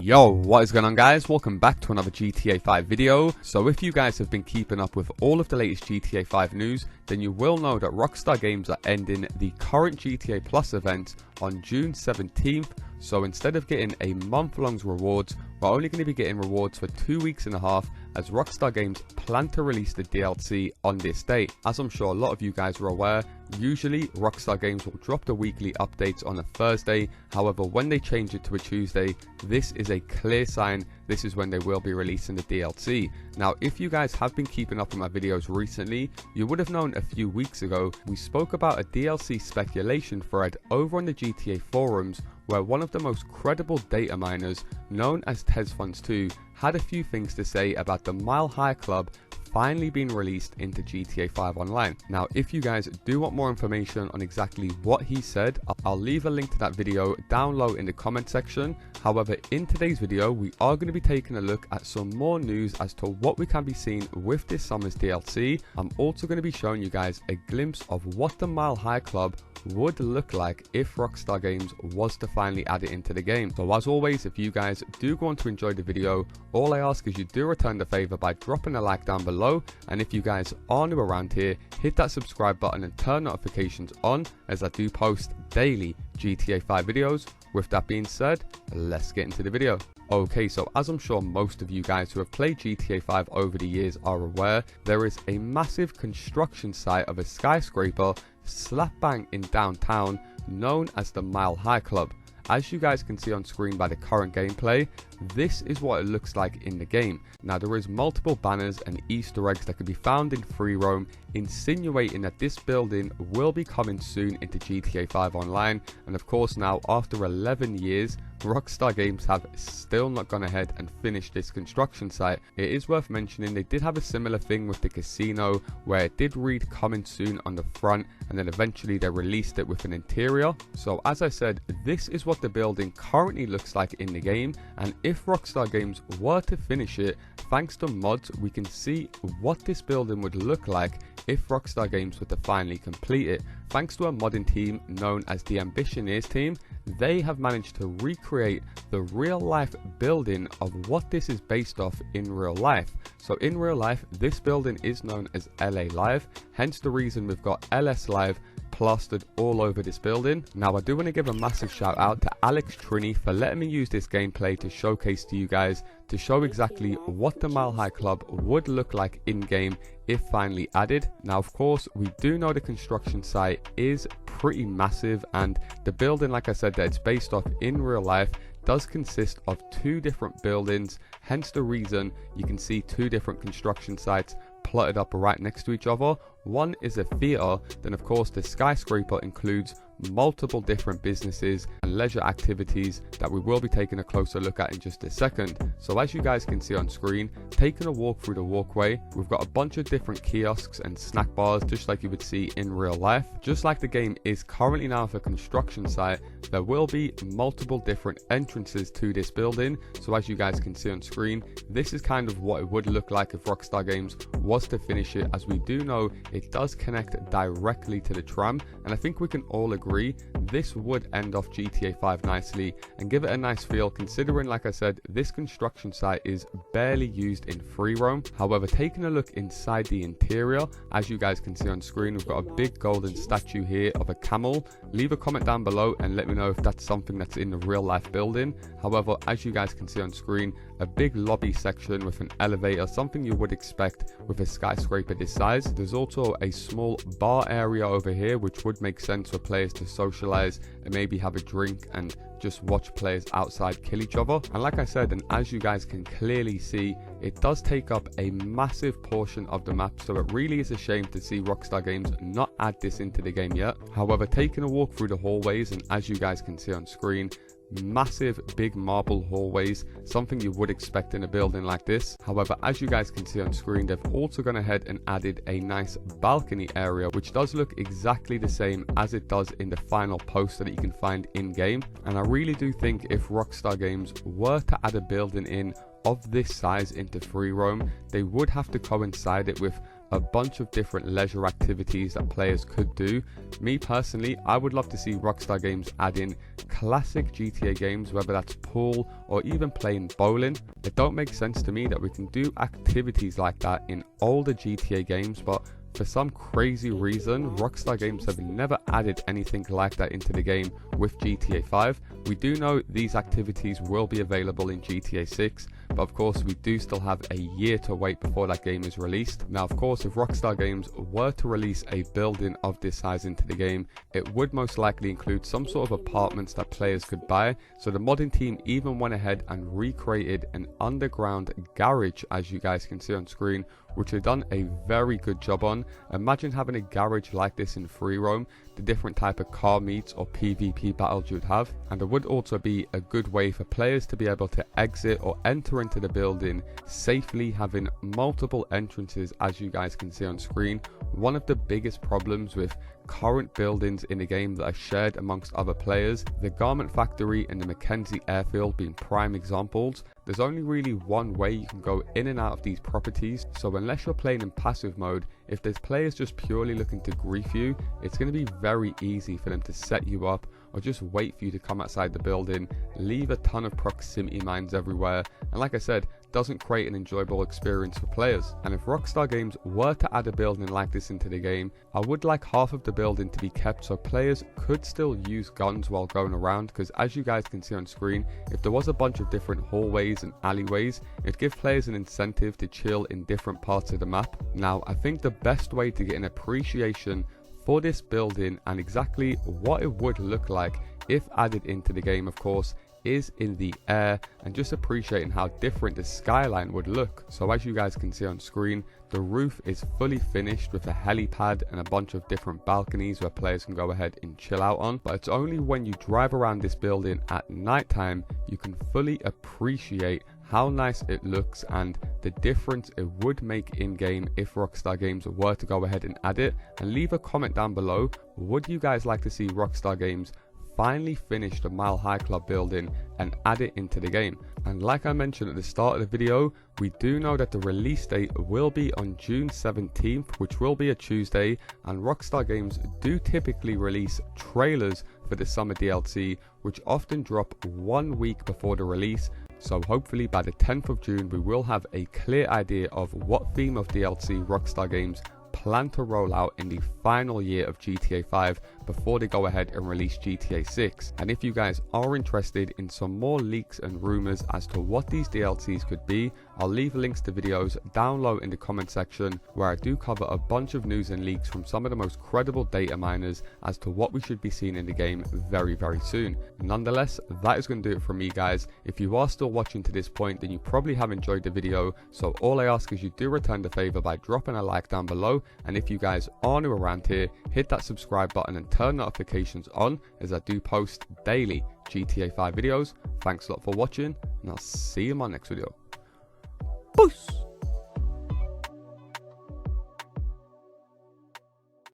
Yo, what is going on guys? Welcome back to another GTA 5 video. So if you guys have been keeping up with all of the latest GTA 5 news, then you will know that Rockstar Games are ending the current GTA Plus event on June 17th. So instead of getting a month-long rewards, we're only going to be getting rewards for 2 weeks and a half, as Rockstar Games plan to release the DLC on this date. As I'm sure a lot of you guys are aware, usually Rockstar Games will drop the weekly updates on a Thursday. However, when they change it to a Tuesday, this is a clear sign this is when they will be releasing the DLC. Now, if you guys have been keeping up with my videos recently, you would have known a few weeks ago we spoke about a DLC speculation thread over on the GTA forums, where one of the most credible data miners, known as TezFunds2, had a few things to say about the Mile High Club finally being released into GTA 5 Online. Now, if you guys do want more information on exactly what he said, I'll leave a link to that video down low in the comment section. However, in today's video, we are going to be taking a look at some more news as to what we can be seeing with this summer's DLC. I'm also going to be showing you guys a glimpse of what the Mile High Club would look like if Rockstar Games was to finally add it into the game. So as always, if you guys do want to enjoy the video, all I ask is you do return the favor by dropping a like down below, and if you guys are new around here, hit that subscribe button and turn notifications on, as I do post daily GTA 5 videos. With that being said, let's get into the video. Okay, so as I'm sure most of you guys who have played GTA 5 over the years are aware, there is a massive construction site of a skyscraper slap bang in downtown known as the Mile High Club. As you guys can see on screen by the current gameplay, this is what it looks like in the game. Now, there is multiple banners and Easter eggs that can be found in free roam, insinuating that this building will be coming soon into GTA 5 Online. And of course, now after 11 years, Rockstar Games have still not gone ahead and finished this construction site. It is worth mentioning they did have a similar thing with the casino, where it did read coming soon on the front, and then eventually they released it with an interior. So as I said, this is what the building currently looks like in the game, and if Rockstar Games were to finish it, thanks to mods, we can see what this building would look like if Rockstar Games were to finally complete it. Thanks to a modding team known as the Ambitioneers team, they have managed to recreate the real life building of what this is based off in real life. So in real life, this building is known as LA Live, hence the reason we've got LS Live plastered all over this building. Now, I do want to give a massive shout out to Alex Trini for letting me use this gameplay to showcase to you guys, to show exactly what the Mile High Club would look like in game if finally added. Now, of course, we do know the construction site is pretty massive, and the building, like I said, that it's based off in real life does consist of 2 different buildings, hence the reason you can see 2 different construction sites plotted up right next to each other. One is a theater, then of course the skyscraper includes multiple different businesses and leisure activities that we will be taking a closer look at in just a second. So as you guys can see on screen, taking a walk through the walkway, we've got a bunch of different kiosks and snack bars, just like you would see in real life. Just like the game is currently now for construction site, there will be multiple different entrances to this building. So as you guys can see on screen, this is kind of what it would look like if Rockstar Games was to finish it, as we do know it does connect directly to the tram, and I think we can all agree this would end off GTA 5 nicely and give it a nice feel, considering, like I said, this construction site is barely used in free roam. However, taking a look inside the interior, as you guys can see on screen, we've got a big golden statue here of a camel. Leave a comment down below and let me know if that's something that's in the real life building. However, as you guys can see on screen, a big lobby section with an elevator, something you would expect with a skyscraper this size. There's also a small bar area over here, which would make sense for players to socialize and maybe have a drink and just watch players outside kill each other. And like I said, and as you guys can clearly see, it does take up a massive portion of the map, so it really is a shame to see Rockstar Games not add this into the game yet. However, taking a walk through the hallways, and as you guys can see on screen, massive big marble hallways, something you would expect in a building like this. However, as you guys can see on screen, they've also gone ahead and added a nice balcony area, which does look exactly the same as it does in the final poster that you can find in game. And I really do think if Rockstar Games were to add a building in of this size into free roam, they would have to coincide it with a bunch of different leisure activities that players could do. Me personally, I would love to see Rockstar Games add in classic GTA games, whether that's pool or even playing bowling. It don't make sense to me that we can do activities like that in older GTA games, but for some crazy reason, Rockstar Games have never added anything like that into the game with GTA 5. We do know these activities will be available in GTA 6, but of course we do still have a year to wait before that game is released. Now of course, if Rockstar Games were to release a building of this size into the game, it would most likely include some sort of apartments that players could buy. So the modding team even went ahead and recreated an underground garage, as you guys can see on screen, which they've done a very good job on. Imagine having a garage like this in free roam, the different type of car meets or PvP battles you'd have, and it would also be a good way for players to be able to exit or enter into the building safely, having multiple entrances, as you guys can see on screen. One of the biggest problems with current buildings in the game that are shared amongst other players, the Garment Factory and the Mackenzie Airfield being prime examples, there's only really one way you can go in and out of these properties. So unless you're playing in passive mode, if there's players just purely looking to grief you, it's going to be very easy for them to set you up or just wait for you to come outside the building, leave a ton of proximity mines everywhere, and like I said, doesn't create an enjoyable experience for players. And if Rockstar Games were to add a building like this into the game, I would like half of the building to be kept so players could still use guns while going around, because as you guys can see on screen, if there was a bunch of different hallways and alleyways, it'd give players an incentive to chill in different parts of the map. Now I think the best way to get an appreciation for this building and exactly what it would look like if added into the game, of course, is in the air and just appreciating how different the skyline would look. So as you guys can see on screen, the roof is fully finished with a helipad and a bunch of different balconies where players can go ahead and chill out on. But it's only when you drive around this building at nighttime you can fully appreciate how nice it looks and the difference it would make in game if Rockstar Games were to go ahead and add it. And leave a comment down below, would you guys like to see Rockstar Games finally finish the Mile High Club building and add it into the game? And like I mentioned at the start of the video, we do know that the release date will be on June 17th, which will be a Tuesday, and Rockstar Games do typically release trailers for the summer DLC, which often drop 1 week before the release. So hopefully by the 10th of June we will have a clear idea of what theme of DLC Rockstar Games plan to roll out in the final year of GTA 5 before they go ahead and release GTA 6. And if you guys are interested in some more leaks and rumors as to what these DLCs could be, I'll leave links to videos down low in the comment section where I do cover a bunch of news and leaks from some of the most credible data miners as to what we should be seeing in the game very soon. Nonetheless, that is going to do it from me, guys. If you are still watching to this point, then you probably have enjoyed the video, so all I ask is you do return the favor by dropping a like down below, and if you guys are new around here, hit that subscribe button and turn notifications on, as I do post daily GTA 5 videos. Thanks a lot for watching, and I'll see you in my next video. Peace!